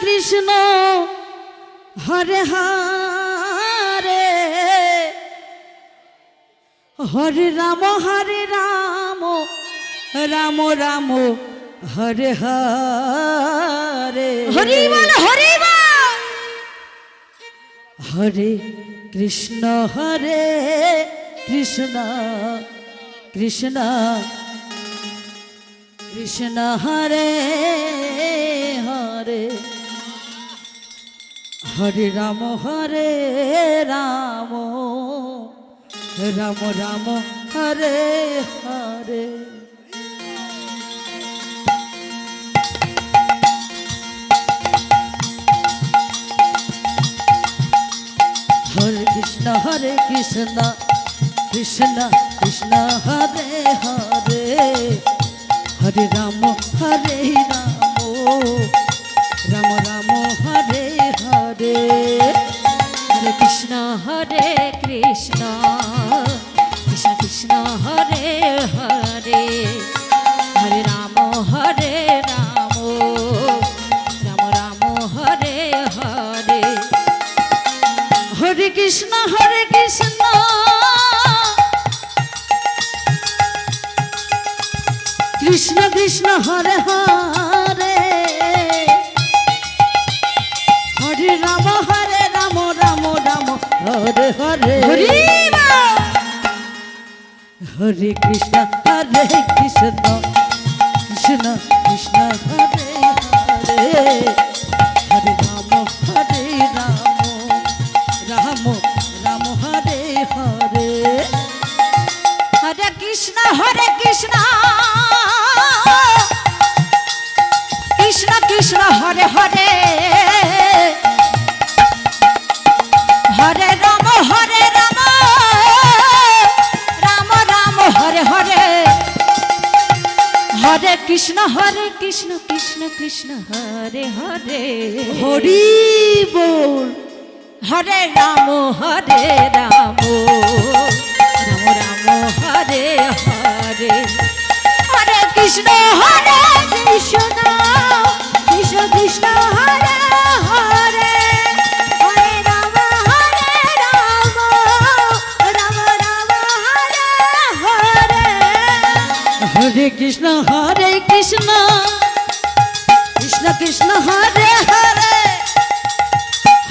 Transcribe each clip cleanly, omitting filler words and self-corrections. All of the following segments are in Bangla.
কৃষ্ণ হরে হরে হরে রাম রাম রাম হরে হরে হরি বল হরি বল। হরে কৃষ্ণ কৃষ্ণ কৃষ্ণ কৃষ্ণ হরে হরে হরে রাম রাম রাম হরে হরে। হরে কৃষ্ণ কৃষ্ণ কৃষ্ণ হরে হরে হরে রাম রাম রাম হরে হরে। হরে কৃষ্ণ কৃষ্ণ কৃষ্ণ কৃষ্ণ হরে হরে হরে রাম রাম রাম হরে হরে। হরে কৃষ্ণ কৃষ্ণ কৃষ্ণ হরে হরে হরে রাম রাম রাম হরে হরে। হরে কৃষ্ণ কৃষ্ণ কৃষ্ণ কৃষ্ণ হরে হরে হরে রাম রাম রাম হরে হরে। হরে কৃষ্ণ কৃষ্ণ কৃষ্ণ হরে হরে হরে রাম রাম রাম হরে হরে। হরে কৃষ্ণ কৃষ্ণ কৃষ্ণ হরে হরে হরি বল। হরে রাম রাম রাম হরে হরে। হরে কৃষ্ণ কৃষ্ণ কৃষ্ণ কৃষ্ণ হরে হরে হরে রাম রাম রাম হরে হরে। হরে কৃষ্ণ কৃষ্ণ কৃষ্ণ হরে হরে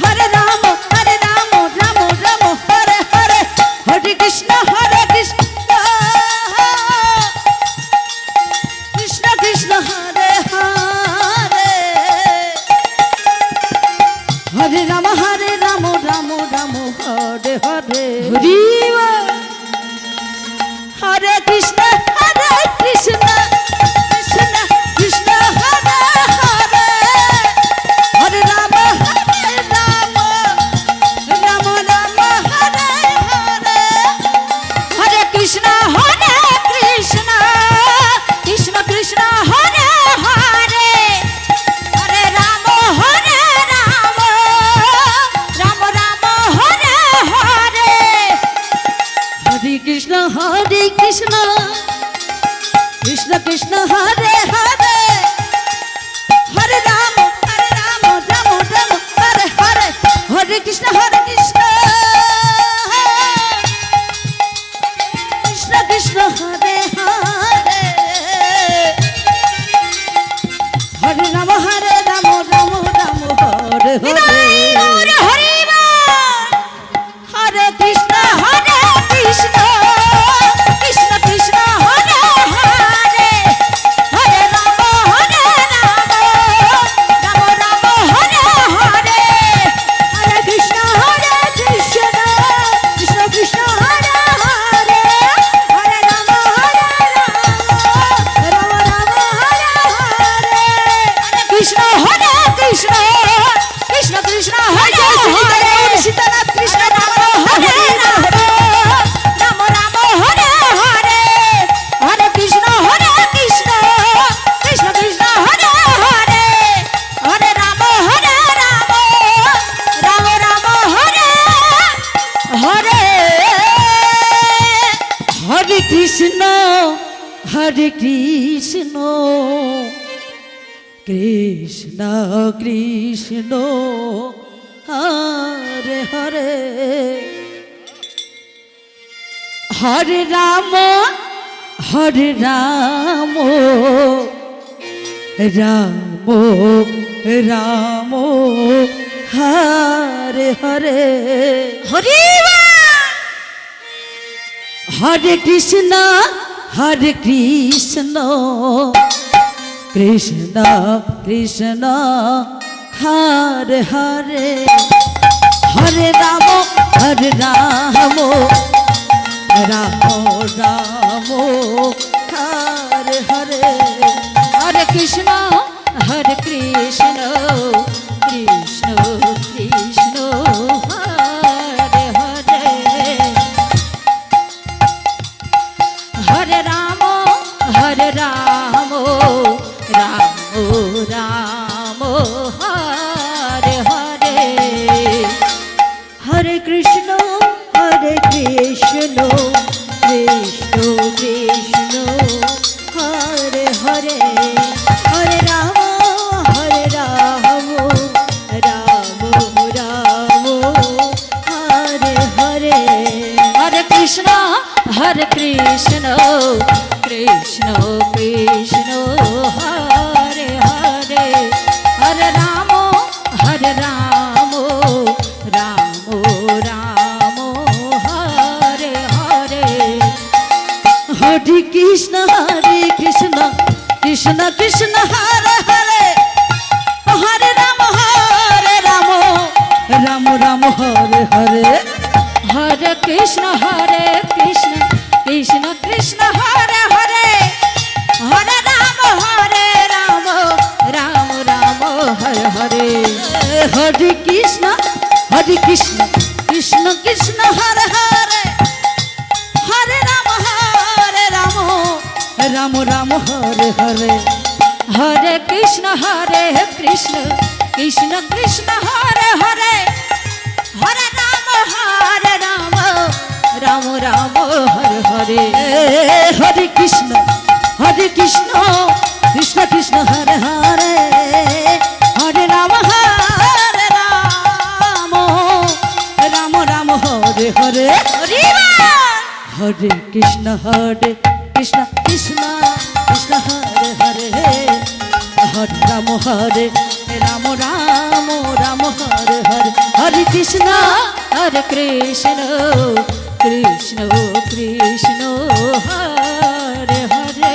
হরে রাম রাম রাম হরে হরে হরে কৃষ্ণ কৃষ্ণ কৃষ্ণ হরে হরে হরে রাম রাম রাম হরে হরে। হরে কৃষ্ণ কৃষ্ণ কৃষ্ণ কৃষ্ণ হরে হরে হরে রাম রাম রাম হরে হরে। হরে কৃষ্ণ কৃষ্ণ কৃষ্ণ কৃষ্ণ হরে হরে হরে রাম রাম রাম হরে হরে। হরে কৃষ্ণ কৃষ্ণ কৃষ্ণ হরে হরে হরে রাম রাম হরে হরে হরে কৃষ্ণ কৃষ্ণ হরে হরে হরে রাম রাম হরে হরে। হরে হরে কৃষ্ণ কৃষ্ণ কৃষ্ণ কৃষ্ণ হরে হরে হরে রাম রাম রাম হরে হরে। হরে কৃষ্ণ কৃষ্ণ কৃষ্ণ কৃষ্ণ হরে হরে হরে রাম রাম রাম হরে হরে। হরে কৃষ্ণ কৃষ্ণ কৃষ্ণ কৃষ্ণ হরে হরে সীতানাথ কৃষ্ণ রাম হরে রাম রাম রাম হরে হরে হরে কৃষ্ণ কৃষ্ণ কৃষ্ণ কৃষ্ণ হরে হরে হরে রাম রাম রাম হরে হরে। হরে কৃষ্ণ কৃষ্ণ কৃষ্ণ হরে হরে হরে রাম রাম রাম হরে হরে হরি হরে কৃষ্ণ কৃষ্ণ কৃষ্ণ হরে হরে হরে রাম রাম রাম হরে হরে হরে কৃষ্ণ হরে কৃষ্ণ কৃষ্ণ কৃষ্ণ হরে হরে হরে রাম রাম রাম হরে হরে হরে কৃষ্ণ কৃষ্ণ কৃষ্ণ হরে হরে হরে রাম রাম রাম হরে হরে হরে কৃষ্ণ কৃষ্ণ কৃষ্ণ কৃষ্ণ হরে হরে হরে রাম রাম রাম রাম হরে হরে হরে কৃষ্ণ কৃষ্ণ কৃষ্ণ হরে হরে হরে রাম রাম রাম হরে হরে হরে কৃষ্ণ কৃষ্ণ কৃষ্ণ কৃষ্ণ হরে হরে হরে রাম রাম রাম হরে হরে হরে কৃষ্ণ কৃষ্ণ কৃষ্ণ হরে হরে হরে রাম রাম রাম হরে হরে হরে কৃষ্ণ কৃষ্ণ কৃষ্ণ কৃষ্ণ হরে হরে হরে রাম রাম রাম হরে হরে হরে কৃষ্ণ কৃষ্ণ কৃষ্ণ হরে হরে হরে রাম রাম রাম হরে হরে হরে কৃষ্ণ কৃষ্ণ কৃষ্ণ হরে হরে হরে রাম রাম রাম হরে হরে হরে কৃষ্ণ হরে কৃষ্ণ কৃষ্ণ কৃষ্ণ হরে হরে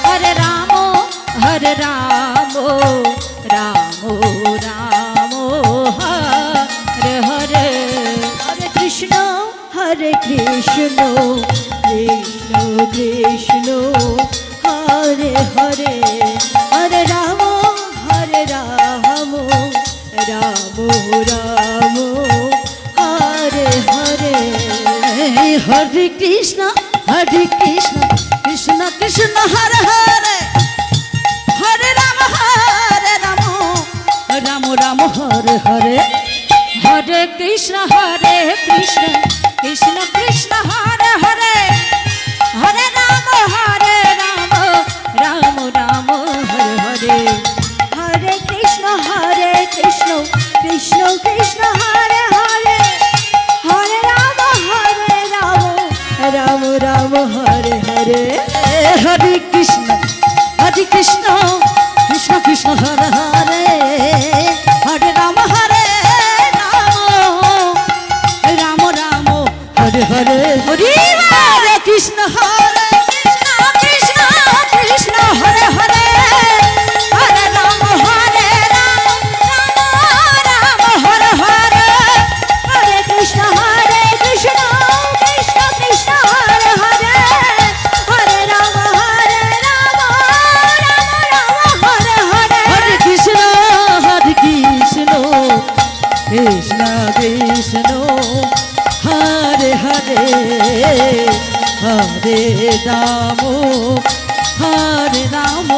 হরে রাম রাম রাম রাম হরে হরে হরে কৃষ্ণ কৃষ্ণ কৃষ্ণ হরে হরে হরে রাম রাম রাম হরে হরে হরে কৃষ্ণ কৃষ্ণ কৃষ্ণ হরে হরে হরে রাম রাম হরে হরে হরে কৃষ্ণ কৃষ্ণ কৃষ্ণ কৃষ্ণ হরে হরে হরে রাম রাম রাম হরে হরে হরে কৃষ্ণ কৃষ্ণ কৃষ্ণ হরে হরে হরে রাম রাম হরে হরে হরে কৃষ্ণ কৃষ্ণ কৃষ্ণ হরে হরে হরে রাম রাম হরে হরে হরে কৃষ্ণ কৃষ্ণ কৃষ্ণ হরে হরে হরে রাম রাম হরে হরে হরে কৃষ্ণ কৃষ্ণ কৃষ্ণ হরে হরে হরে রাম রাম হরে হরে হরে কৃষ্ণ কৃষ্ণ কৃষ্ণ হরে হরে হরে রাম